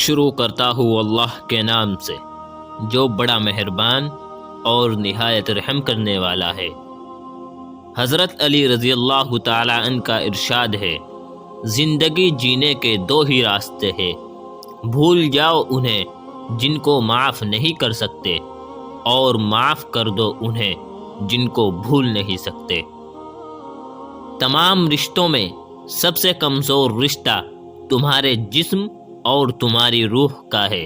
شروع کرتا ہوں اللہ کے نام سے جو بڑا مہربان اور نہایت رحم کرنے والا ہے۔ حضرت علی رضی اللہ تعالی عنہ کا ارشاد ہے، زندگی جینے کے دو ہی راستے ہیں، بھول جاؤ انہیں جن کو معاف نہیں کر سکتے، اور معاف کر دو انہیں جن کو بھول نہیں سکتے۔ تمام رشتوں میں سب سے کمزور رشتہ تمہارے جسم اور تمہاری روح کا ہے،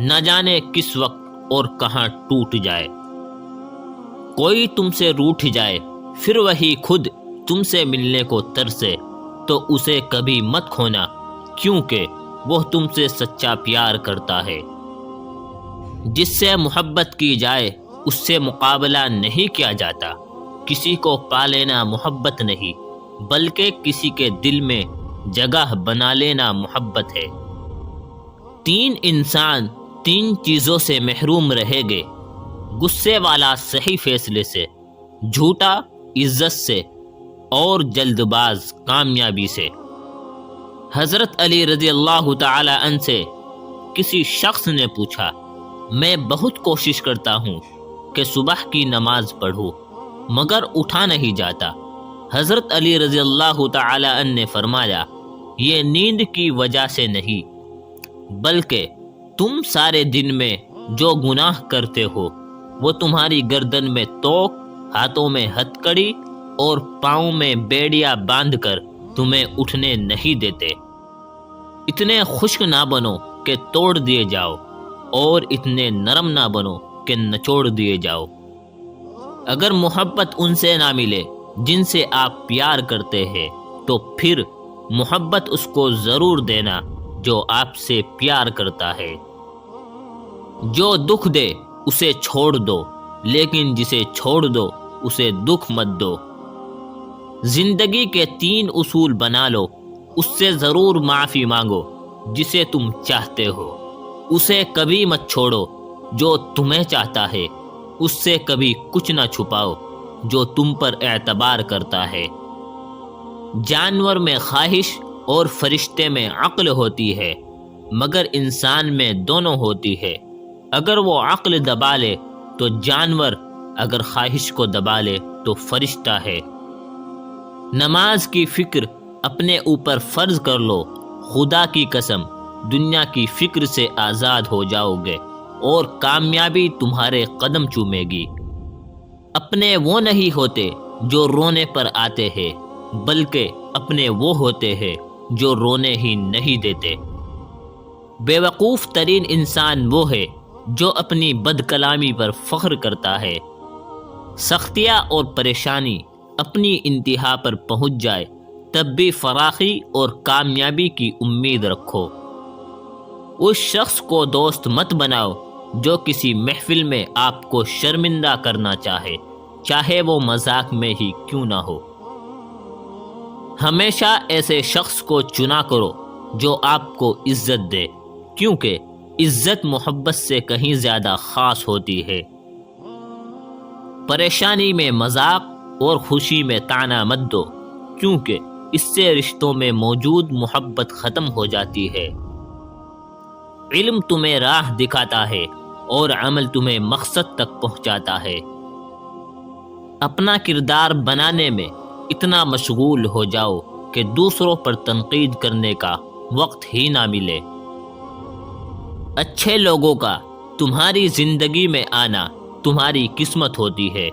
نہ جانے کس وقت اور کہاں ٹوٹ جائے۔ کوئی تم سے روٹھ جائے پھر وہی خود تم سے ملنے کو ترسے تو اسے کبھی مت کھونا، کیونکہ وہ تم سے سچا پیار کرتا ہے۔ جس سے محبت کی جائے اس سے مقابلہ نہیں کیا جاتا۔ کسی کو پا لینا محبت نہیں بلکہ کسی کے دل میں جگہ بنا لینا محبت ہے۔ تین انسان تین چیزوں سے محروم رہے گے: غصے والا صحیح فیصلے سے، جھوٹا عزت سے، اور جلد باز کامیابی سے۔ حضرت علی رضی اللہ تعالی عنہ سے کسی شخص نے پوچھا، میں بہت کوشش کرتا ہوں کہ صبح کی نماز پڑھوں مگر اٹھا نہیں جاتا۔ حضرت علی رضی اللہ تعالی عنہ نے فرمایا، یہ نیند کی وجہ سے نہیں بلکہ تم سارے دن میں جو گناہ کرتے ہو وہ تمہاری گردن میں توق، ہاتھوں میں ہتکڑی اور پاؤں میں بیڑیا باندھ کر تمہیں اٹھنے نہیں دیتے۔ اتنے خشک نہ بنو کہ توڑ دیے جاؤ، اور اتنے نرم نہ بنو کہ نچوڑ دیے جاؤ۔ اگر محبت ان سے نہ ملے جن سے آپ پیار کرتے ہیں تو پھر محبت اس کو ضرور دینا جو آپ سے پیار کرتا ہے۔ جو دکھ دے اسے چھوڑ دو، لیکن جسے چھوڑ دو اسے دکھ مت دو۔ زندگی کے تین اصول بنا لو، اس سے ضرور معافی مانگو جسے تم چاہتے ہو، اسے کبھی مت چھوڑو جو تمہیں چاہتا ہے، اس سے کبھی کچھ نہ چھپاؤ جو تم پر اعتبار کرتا ہے۔ جانور میں خواہش اور فرشتے میں عقل ہوتی ہے، مگر انسان میں دونوں ہوتی ہے۔ اگر وہ عقل دبا لے تو جانور، اگر خواہش کو دبا لے تو فرشتہ ہے۔ نماز کی فکر اپنے اوپر فرض کر لو، خدا کی قسم دنیا کی فکر سے آزاد ہو جاؤ گے اور کامیابی تمہارے قدم چومے گی۔ اپنے وہ نہیں ہوتے جو رونے پر آتے ہیں بلکہ اپنے وہ ہوتے ہیں جو رونے ہی نہیں دیتے۔ بے وقوف ترین انسان وہ ہے جو اپنی بد کلامی پر فخر کرتا ہے۔ سختیاں اور پریشانی اپنی انتہا پر پہنچ جائے تب بھی فراخی اور کامیابی کی امید رکھو۔ اس شخص کو دوست مت بناؤ جو کسی محفل میں آپ کو شرمندہ کرنا چاہے وہ مذاق میں ہی کیوں نہ ہو۔ ہمیشہ ایسے شخص کو چنا کرو جو آپ کو عزت دے، کیونکہ عزت محبت سے کہیں زیادہ خاص ہوتی ہے۔ پریشانی میں مذاق اور خوشی میں طعنہ مت دو، کیونکہ اس سے رشتوں میں موجود محبت ختم ہو جاتی ہے۔ علم تمہیں راہ دکھاتا ہے اور عمل تمہیں مقصد تک پہنچاتا ہے۔ اپنا کردار بنانے میں اتنا مشغول ہو جاؤ کہ دوسروں پر تنقید کرنے کا وقت ہی نہ ملے۔ اچھے لوگوں کا تمہاری زندگی میں آنا تمہاری قسمت ہوتی ہے،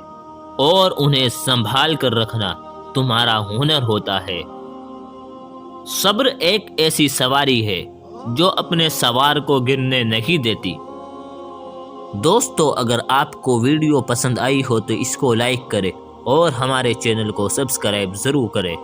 اور انہیں سنبھال کر رکھنا تمہارا ہنر ہوتا ہے۔ صبر ایک ایسی سواری ہے جو اپنے سوار کو گرنے نہیں دیتی۔ دوستو، اگر آپ کو ویڈیو پسند آئی ہو تو اس کو لائک کریں اور ہمارے چینل کو سبسکرائب ضرور کریں۔